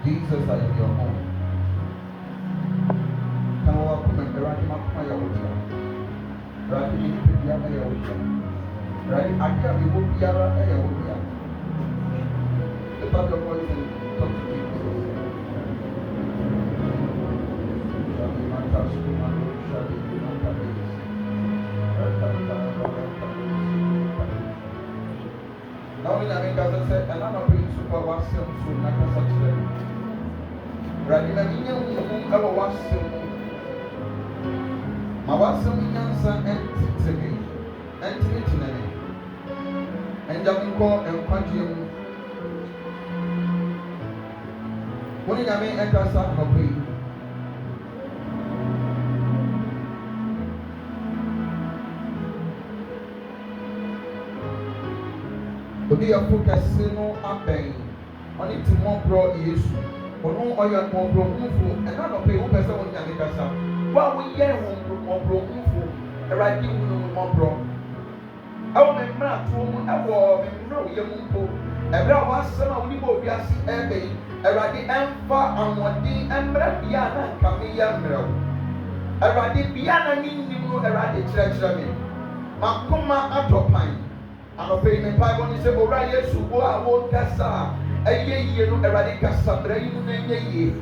Jesus, I am your home. Come on, come and right in my Yahushua. Right in the Yahushua. Right, I can't be moved Yara and Yahushua. Lift up your voice and talk to Jesus. Now in America, said, and I'm a prince super was so like a such a right in a young ever was so. My was some young and six again, and to and Jamin call and quantum. When you may enter some of me. Obi focus no abɛn ɔne ti mɔborɔ yesu ɔno ɔyɛ mɔborɔhunfo ɛna nɔpɛ wo pɛ sɛ wo nyame kasa wo a woyɛ wo mɔborɔhunfo awurade wu no mɔborɔ ɛwɔ me mmeratoɔ mu ɛwɔ me mmerɛ woyɛ mu mpo ɛberɛ a woasɛm a wode bɔ owiase ɛbɛ yi awurade ɛmfa ahoɔden ɛmmerɛ bia na nka meyɛ mmerɛ wo awurade bia na mennim no awurade kyerɛkyerɛ me makoma atɔ pan anɔpɛ yi me mpaebɔ ne sɛ owura yesu wo a wokasa a ɛyɛ yie no awurade kasa berɛ yi no na ɛnyɛ yie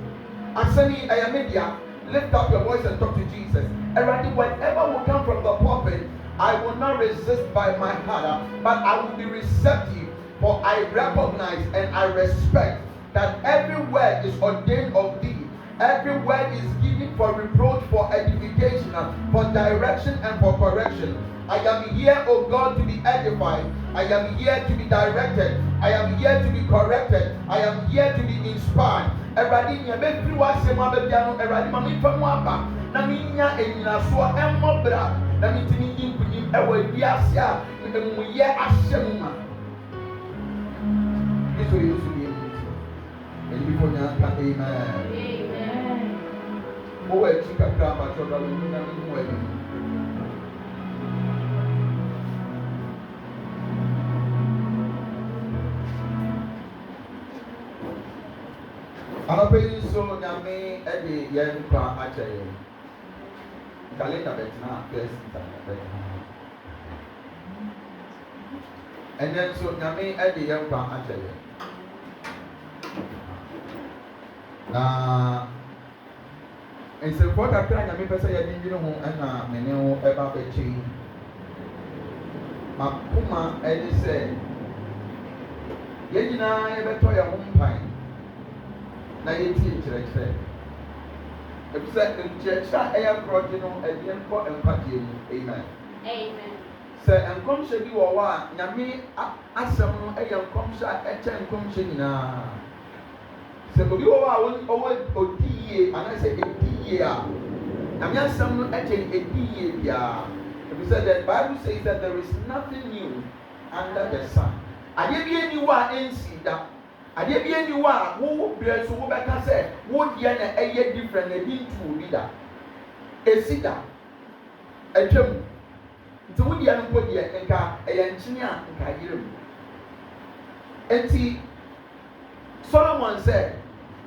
asɛm yi ɛyɛ me dea. Lift up your voice and talk to Jesus. Already, whenever will come from the pulpit, I will not resist by my heart, but I will be receptive, for I recognize and I respect that every word is ordained of thee. Every word is given for reproach, for edification, for direction, and for correction. I am here, O God, to be edified. I am here to be directed. I am here to be corrected. I am here to be inspired. Everybody, you make me watch some other piano. Everybody, mommy, from Wamba. Naminya, and Nasua, and Mobra. Namiti, you ever be as ya, and we yet Ashema. This way, you should be able to. And before you amen. Oh, I think I'm going to go to Anopeli so nyame ede yen kwa achaye. Kalenda betna first betna. And then so nyame ede yen kwa achaye. Na ense for that time nyame pese ye dinjino ho na mene ho eba bechi. Makuma ede se ye nyina ye beto ye ho mpan. Na yɛtie nkyerɛkyerɛ ɛfisɛ nkyerɛkyerɛ a ɛyɛ korɔgye no ɛdeɛ nkɔ nkwagyeɛ mu amen sɛ nkɔmhyɛ bi wɔ hɔ a nyame asɛm no ɛyɛ nkɔmhyɛ a ɛkyɛ nkɔmhyɛ nyinaa sɛ obi wɔ hɔ a ɔwɔ ɔdi yie anaasɛ ɛdi yie a nyame asɛm no ɛkyɛ ɛdi yie biara ɛfisɛ the Bible says that there is nothing new under the sun adeɛ bi ani hɔ a ɛnsi da adeɛ bi ani hɔ a wo brɛ so wobɛka sɛ wo deɛ na ɛyɛ different na bi ntu obi da esi da atwam nti wo deɛ no mpo deɛ nka ɛyɛ nkyene a nka yere mu enti Solomon sɛ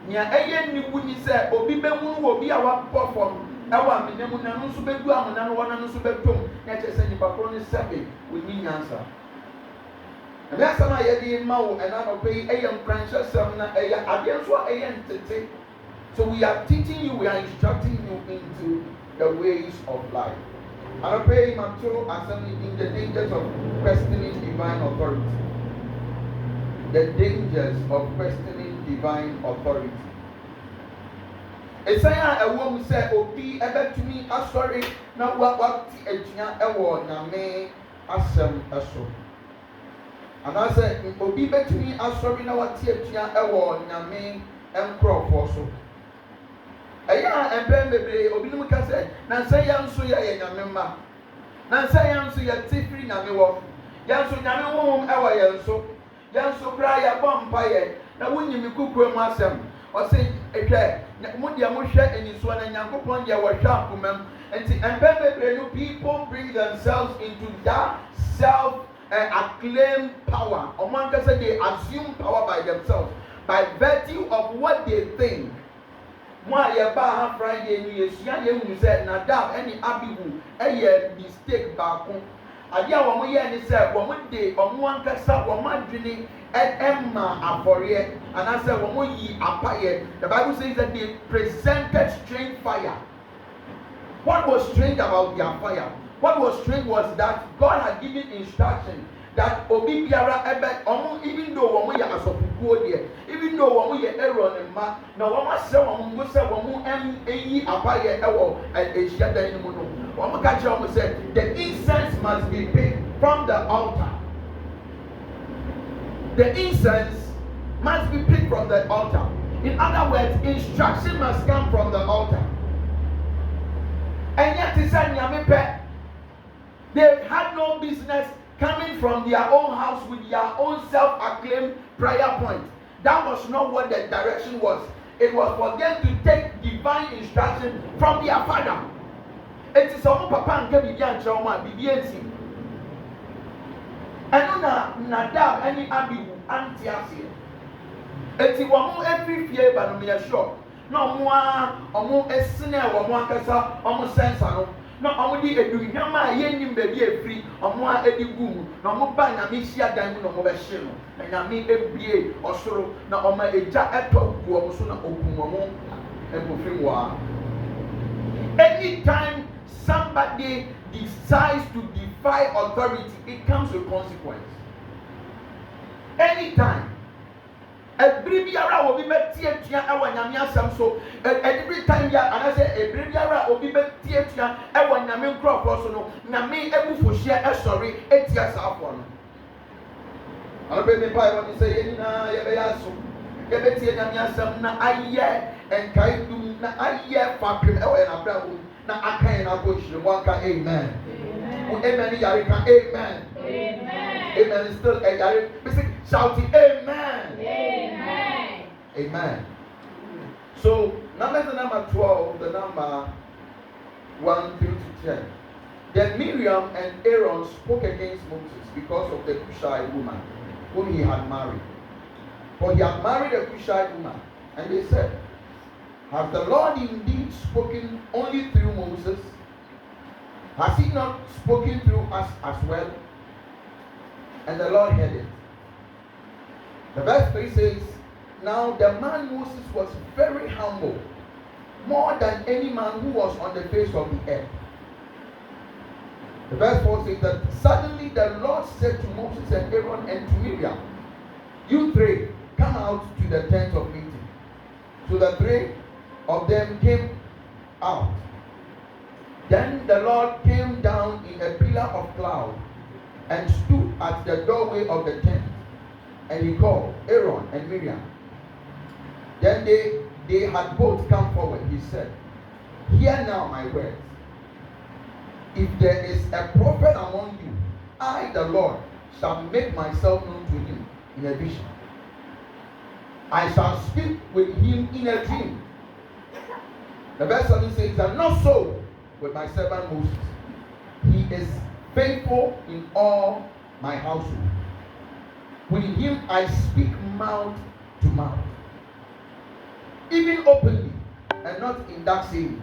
nea ɛyɛ nnibu ni sɛ obi bɛhunu wɔ obi a wabɔ fam ɛwɔ amena mu na no nso bɛdu amena no wɔna no nso bɛtom na ɛkyɛ sɛ nnipa koro no sɛbe wɔnni nyansa and that's why I did mau and I pay a young Francis na against what I entity. So we are teaching you, we are instructing you into the ways of life. And I pray my true assembly in the dangers of questioning divine authority. The dangers of questioning divine authority. Esaya a woman said, Obi ever to me, I'm sorry, now what a tia ewo na me asem eso. And I said, Obi betumi asori na wati atua ewo nyame enkrofo so. Eya embe bebre obi no ka say na say ya nso ya nyame ma. Na say ya nso ya tifiri nyame wo. Ya nso nyame wo ewo ya nso. Ya nso kra ya bompa ye. Na wonyimi kukuru mu asem. O say ehwe mo dia mo hwe eniso na nyankopon dia wo hwa akomam. Enti embe bebre you people bring themselves into that self acclaim power. Among us, they assume power by themselves. by virtue of what they think. Friday Nadab any Abihu mistake baako. Adia wɔn yɛ ni sɛ wɔn de wɔn ankasa wɔn adwene ɛma afɔreɛ anaasɛ wɔn yi apayɛ. The Bible says that they presented strange fire. What was strange about their fire? What was strange was that God had given instruction that obi biara ebe even though wɔn yɛ asɔfokuo deɛ, even though wɔn yɛ Aaron mma, na wɔn asɛ wɔn ngo sɛ wɔn yi apayɛ ɛwɔ ehyia dan no mu no. Wɔn ka kyerɛ wɔn sɛ the incense must be picked from the altar. The incense must be picked from the altar. In other words, instruction must come from the altar. And yet he said, they had no business coming from their own house with their own self-acclaimed prayer point. That was not what the direction was. It was for them to take divine instruction from their father. It is some papa and Bibi and Choma, Bibi and Si. And Nadab any Abihu Antiasia. It is one every fear, but we are sure. No more, omo esine omo akasa, omo sensa no omo di eduhama yenim baby efiri, omo edigu no omo ba na me hia dan mu no omo be hye no. Na me ebie osoro na omo eja eto gu omo so na ogun omo ebofim wa. Anytime somebody decides to defy authority, it comes with consequence. Anytime every biara obi betie tua ewa nyame asem so every time ya anase every biara obi betie tua ewa nyame nkrofo so no nyame ebufo hye esori etia saafo no anobe me pai won say yina ye be yaso ye betie nyame asem na aye enkai dum na aye fapem ewa na brabo na akan na go hire mo aka amen. Amen yare ka amen. Amen is still a yare. Shouting amen. Amen. Amen. So numbers number 12, the number 1 through to 10. Then Miriam and Aaron spoke against Moses because of the Cushite woman whom he had married. For he had married a Cushite woman. And they said, has the Lord indeed spoken only through Moses? Has he not spoken through us as well? And the Lord heard it. The verse 3 says, now the man Moses was very humble, more than any man who was on the face of the earth. The verse 4 says that suddenly the Lord said to Moses and Aaron and to Miriam, you three, come out to the tent of meeting. So the three of them came out. Then the Lord came down in a pillar of cloud and stood at the doorway of the tent. And he called Aaron and Miriam. Then they had both come forward. He said, hear now my words. If there is a prophet among you, I, the Lord, shall make myself known to him in a vision. I shall speak with him in a dream. The verse 7 says, and not so with my servant Moses. He is faithful in all my household. With him I speak mouth to mouth, even openly, and not in dark sayings.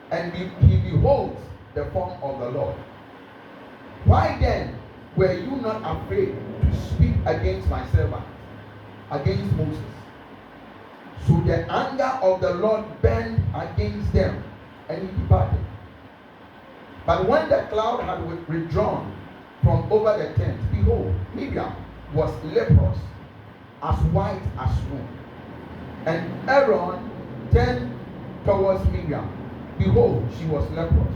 And he beholds the form of the Lord. Why then were you not afraid to speak against my servant, against Moses? So the anger of the Lord burned against them, and he departed. But when the cloud had withdrawn from over the tent, behold, Miriam was leprous, as white as snow. And Aaron turned towards Miriam. Behold, she was leprous.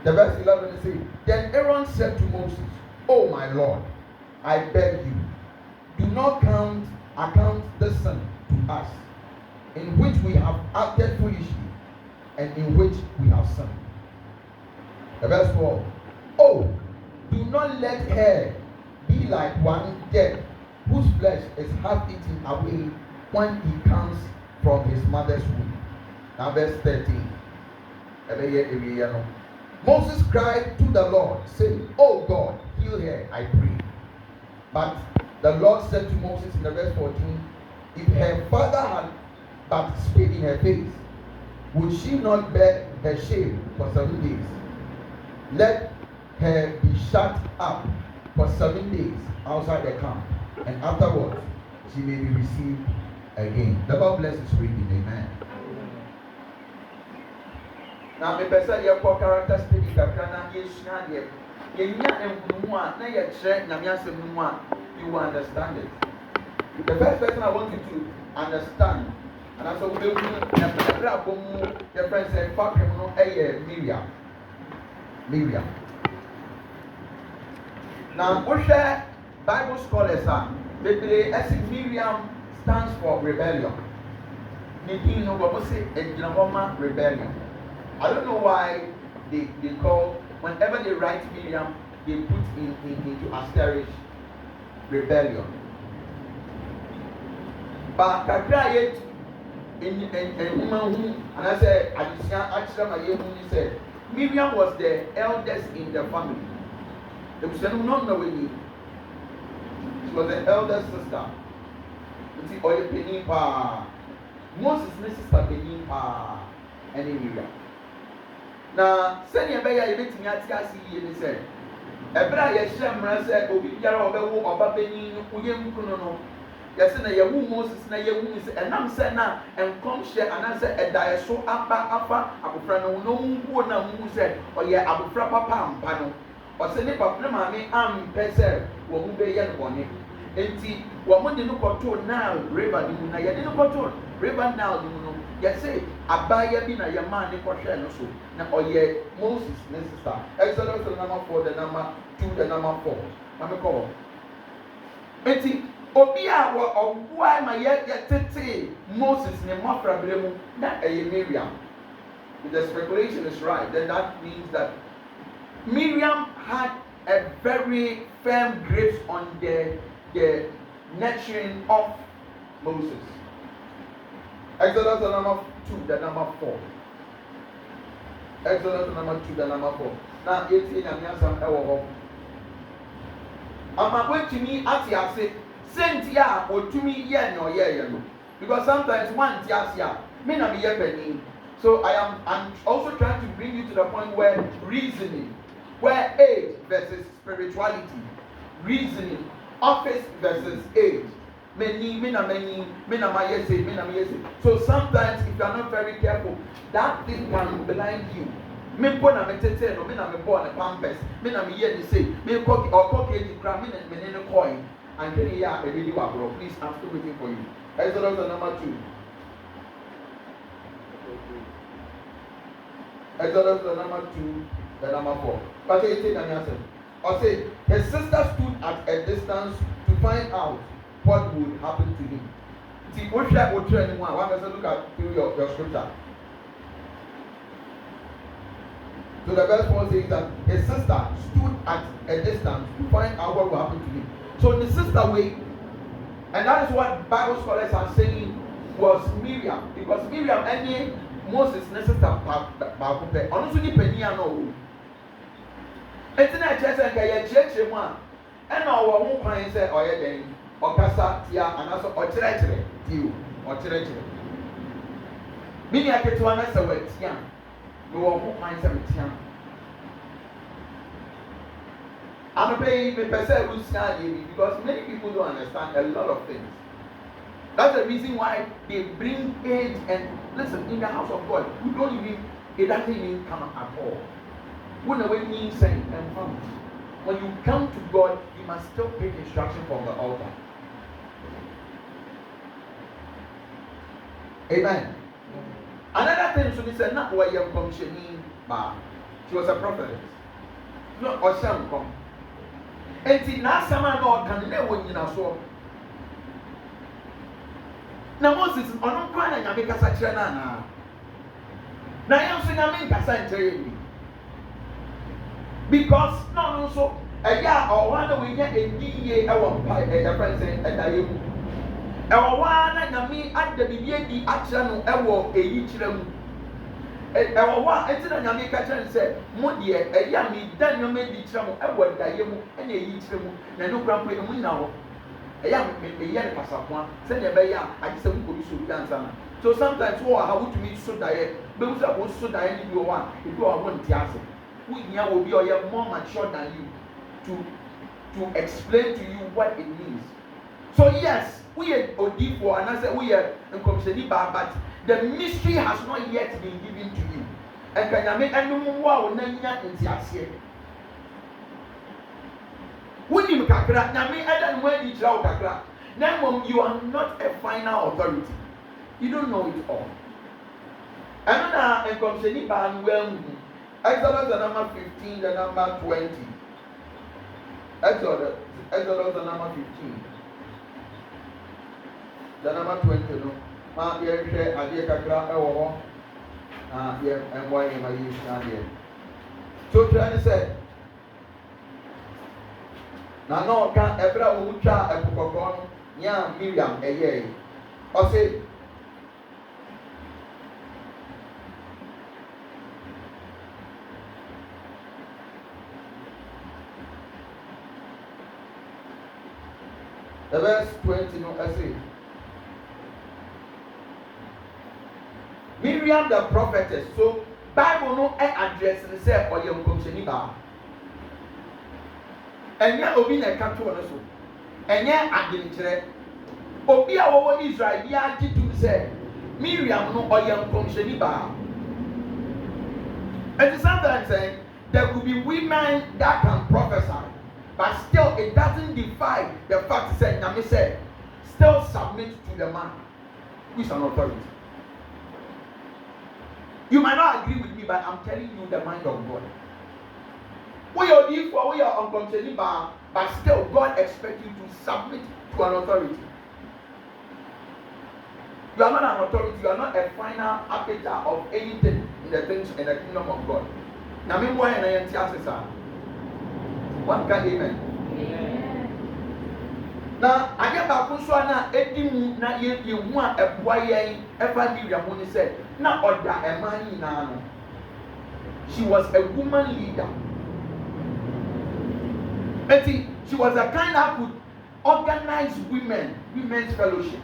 The verse 11 says, then Aaron said to Moses, O my Lord, I beg you, do not account this sin to us, in which we have acted foolishly, and in which we have sinned. The verse 12, oh, do not let her be like one dead, whose flesh is half eaten away when he comes from his mother's womb. Now verse 13. Moses cried to the Lord, saying, oh God, heal her, I pray. But The Lord said to Moses in the verse 14, if her father had but spit in her face, would she not bear her shame for 7 days? Let her be shut up for 7 days outside the camp, and afterwards she may be received again. The Bible blesses reading. Amen. Now, me person your character study kakana yesua de yenya enkumu a na ye kire nyame asem mu a you will understand it. The first person I want you to understand, and also we will na bomu your friend say fuck him no Miriam. Now, what Bible scholars are, they as Miriam stands for rebellion. Rebellion. I don't know why they call, whenever they write Miriam, they put into asterisk rebellion. But Kakra in and I said, I said, Miriam was the eldest in the family. She was the eldest sister. You see, or Penny Pa. Moses' sister Penny Pa and Miriam. Now, send a bear, you bet me at Cassie, he said. Ebra Yeshem said, Obi Yara or Penny, Uyam Kuno. Yes, and a woman Moses, and I'm saying now, and come share and answer a dia so upper, Abufrano, no one who said, or yeah, Abufra Papa, Pano, or send a papa, mammy, Pesser, won't be young on it. And see, what one didn't control now, River, I didn't control, River now, yes, say, Abaya Bina, your man, the portion also. Now, or yeah, Moses, sister, Exodus the number 4, the number 2, the number 4. I'm a call. And see, Obia or why my yet Moses ne Mafra Bremu, not a Miriam. If the speculation is right, then that means that Miriam had a very firm grip on the nurturing of Moses. Exodus the number 2, the number 4. Exodus the number 2, the number 4. Now 18 and Yansam Ewo. I'm going to me at Yase. Sentia or to me, because sometimes one tiasia may not be a penny. So I'm also trying to bring you to the point where reasoning, where age versus spirituality, reasoning, office versus age. So sometimes if you are not very careful, that thing can blind you. Me born me tete no me na me born a pampers me na me hear they say me cook or cook it cram me na coin. And then here, please, I'm still waiting for you. Exodus the number 2. Exodus the number 2, the number 4. But you take an answer. Or say, his sister stood at a distance to find out what would happen to him. See, what shall I tell anyone? One person look at through your scripture. So the verse 4 says that his sister stood at a distance to find out what would happen to him. So the sister way, and that is what Bible scholars are saying was Miriam, because Miriam any Moses sister Bakupe, honestly Penia no. And then I just say church one, and our home client said, or then or Casa Tia and also or church you or church. Meaning I get to answer with Tian, no home client said Tian. I'm paying the person because many people don't understand a lot of things. That's the reason why they bring age and listen in the house of God. We don't even it doesn't even come at all. When we saying and come, when you come to God, you must still take instruction from the altar. Amen. Another thing, so they said, not why you're commissioning, but she was a prophet. No, or some come. And see, now someone can never win in so. Now, Moses, on no crying and make us a channel. Now, I'm saying, I make us a channel. Because, no, so, a year or one we get a DA, our friend saying, and I am. Our one and me at the BB action, our a yichram. Our one, and then I make a chance and said, Modia, a young me, then you made the trouble, I would die, and a yichram, and no grandpa now. So sometimes we are how to meet so diet, but we are so diet if you want tiase. We will be more mature than you to explain to you what it means. So yes, we are OD for and I said we are in but the mystery has not yet been given to you. And can you make any more in tiase? When you kakra, nyame adan when you draw kakra. Now you are not a final authority. You don't know it all. And now in commissioning ban well, Exodus the number 15, the number 20. Exodus the number 15. The number 20 no. Ma ye share ade kakra e wo ho. Ye enwa ye ma yi stand. So try say na no ka ebra wo twa epokoko no nya Miriam eye o say the verse 20 no I say Miriam the prophetess. So Bible no address the say or your commission ba enya obi na ka to no so enya adin kire obi a wo Israel bi agi to say Miriam no oyam commission ba. And sometimes saying there will be women that can prophesy, but still it doesn't defy the fact that Nami said still submit to the man who is an authority. You might not agree with me, but I'm telling you the mind of God. We are different, we are uncontrollable, but still God expects you to submit to an authority. You are not an authority, you are not a final arbiter of anything in the things in the kingdom of God. Now, me boy and I am sir. One can amen. Now, I get back to Swana, Edim, na you want a boy, ever be Ramoni said, not order a man now. She was a woman leader. And she was a kind that could organize women's fellowship.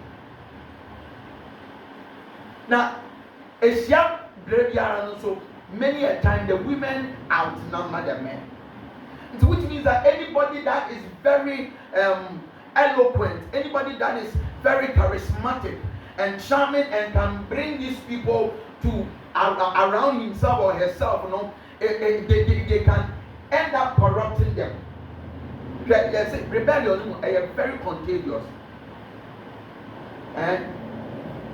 Now, a young graveyard, so many a time the women outnumber the men. So which means that anybody that is very eloquent, anybody that is very charismatic and charming and can bring these people to around himself or herself, you know, they can end up corrupting them. Let's say rebellion is very contagious. And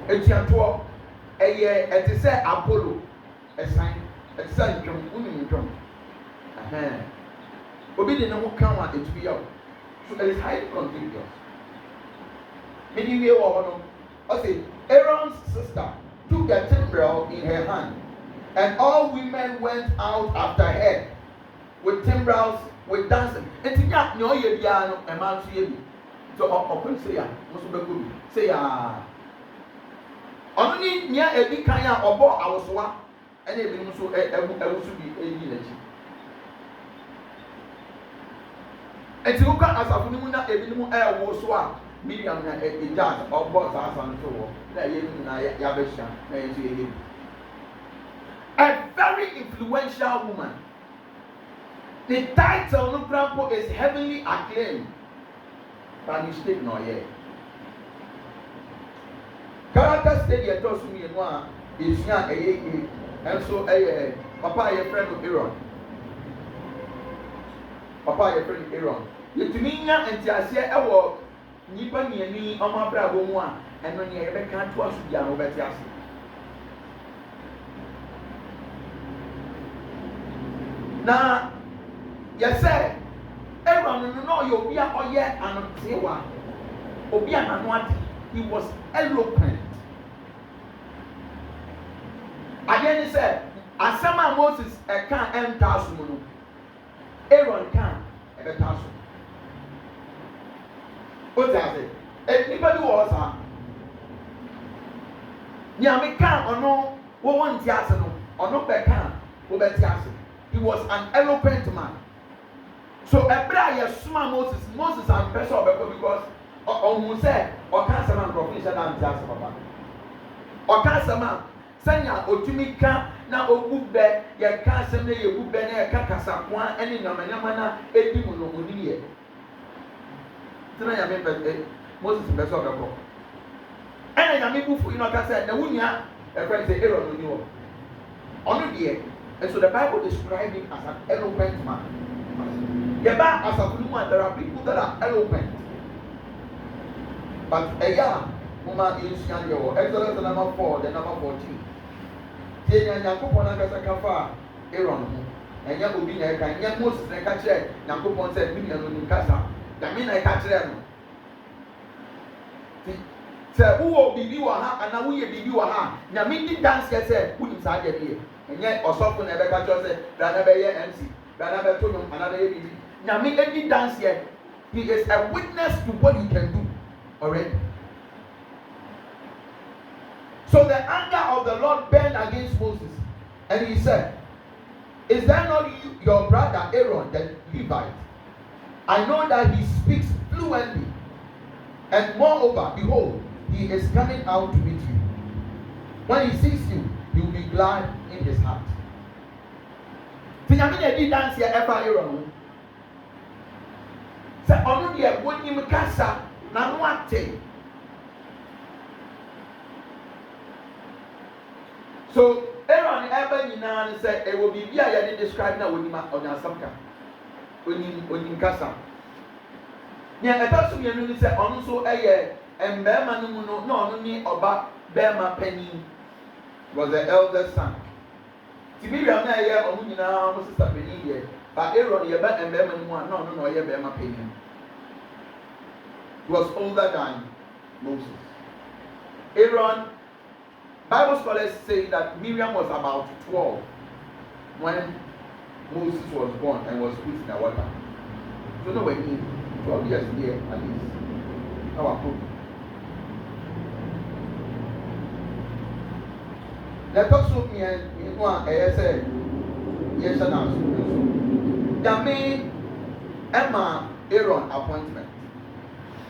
it's it is Apollo, a sign, a sign from Union. Obedient no come out to be out. So it is highly contagious. Many way or I say Aaron's sister took the timbrel in her hand, and all women went out after her with timbrels, with dancing. And to get no year, a man see me. So I say, say, only near a big kind of about our swap, and even so, I would be a village. And to look at as a Fununa, a minimum air was swap, medium a jazz or boss as on tour, that you Yabesha, a very influential woman. The title of Grandpa is heavily acclaimed, but mistake no yet. Character study at us me one is young and so a papa your friend of Aaron. Papa your friend Aaron. You to me and Tiasia our Nipa ni Oma Bravo one and when you ever can't to us Yano Betias. Now yes sir Aaron no you'll be a yet and say one. Obia Manuati, he was eloquent. Again he said, as some Moses can't enter soon. Aaron can enter soon. What does it? Anybody was a Yami can or no, one tiasano, or no becan, who betiasi. He was an eloquent man. So Abraham small Moses and person because ɔmo sɛ ɔka asɛm a nkurɔfo nhyɛ da nte asɛm papa ɔka asɛm a sɛnea otumi ka na obu bɛ yɛka asɛm na yɛbu bɛ na yɛka kasakoa ne nyamanyaman na edi mu no oni yɛ tena nyame pɛ Moses bɛ sɛ ɔbɛkɔ ɛna nyame bufu yi na ɔka sɛ na wunya ɛfɛ sɛ Aaron oni wɔ ɔno deɛ and so the Bible describes him as an eloquent man. Yɛba asafo no mu a there are people that are eloquent but ɛyɛ a moma yɛnsua deɛ wɔ Exodus number 4 the number 14 tie nea Nyankopɔn n'ankasa ka fa Aaron ho ɛnyɛ obi na ɛka nyɛ Moses na ɛka kyerɛ Nyankopɔn sɛ Miriam no nim kasa Nyame na ɛka kyerɛ no sɛ wowɔ biribi wɔ ha anaa woyɛ biribi wɔ ha Nyame di danseɛ sɛ wonim saa deɛ deɛ ɛnyɛ ɔsɔfo na ɛbɛka kyerɛ sɛ brana bɛyɛ MC brana bɛto nnwom anaa bɛyɛ biribi Nyame adi danseɛ he is a witness to what he can do already. So the anger of the Lord burned against Moses, and he said, is there not your brother Aaron the Levite? I know that he speaks fluently, and moreover, behold, he is coming out to meet you. When he sees you, he will be glad in his heart. Tinyamine di dance ya ever Aaron. Sɛ ɔno deɛ wɔnim kasa na no ate. So Aaron ebe nyinaa ne sɛ ɛwɔ biribi a yɛde describe na wɔnim ɔnyasam ka. Onim kasa. Nea ɛtɔ so mmienu ne sɛ ɔno nso ɛyɛ mmarima no mu no na ɔno ne ɔba barima panyin was the eldest son. Ti Miriam na ɛyɛ ɔmo nyinaa ɔmo sista panyin deɛ but Aaron yɛba mmarima no mu a na ɔno na ɔyɛ barima panyin. He was older than Moses. Aaron, Bible scholars say that Miriam was about 12 when Moses was born and was put in the water. So no when he 12 years there at least. Our proof. Let us look here in one say yes and no. Yame Emma Aaron appointment.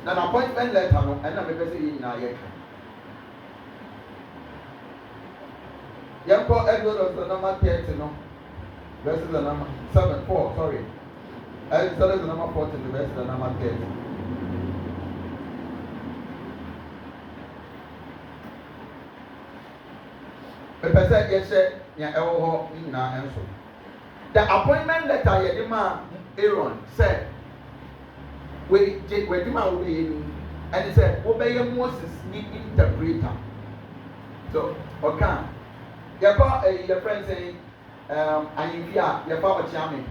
An appointment letter no and I'm say in our Yanko Exodus the number 30 no verses the number 4 sorry. Exodus the number 14 the verse the number 30. The appointment letter Yedima Aaron said we Dima will be and he said obey Moses the interpreter. So okay. Your friend saying Ayivia, your father Chami.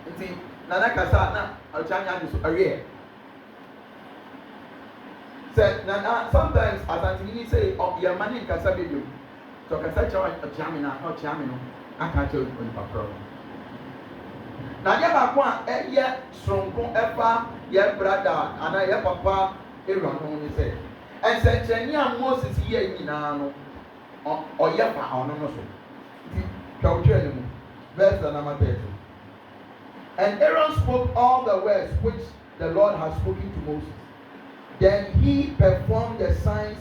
And see Nana Kasana or Chanya is a rare. Said Nana sometimes as Antini say of your money in Casabidu. So Casacha or Chamina, not Chamino, I can't tell you the problem. Now, you have one, yeah, strong, ever, your brother, and I have papa, Aaron, only said. And said, Chenia Moses here in Nano, or Yapa, or no, so. Verse the number 30. And Aaron spoke all the words which the Lord had spoken to Moses. Then he performed the signs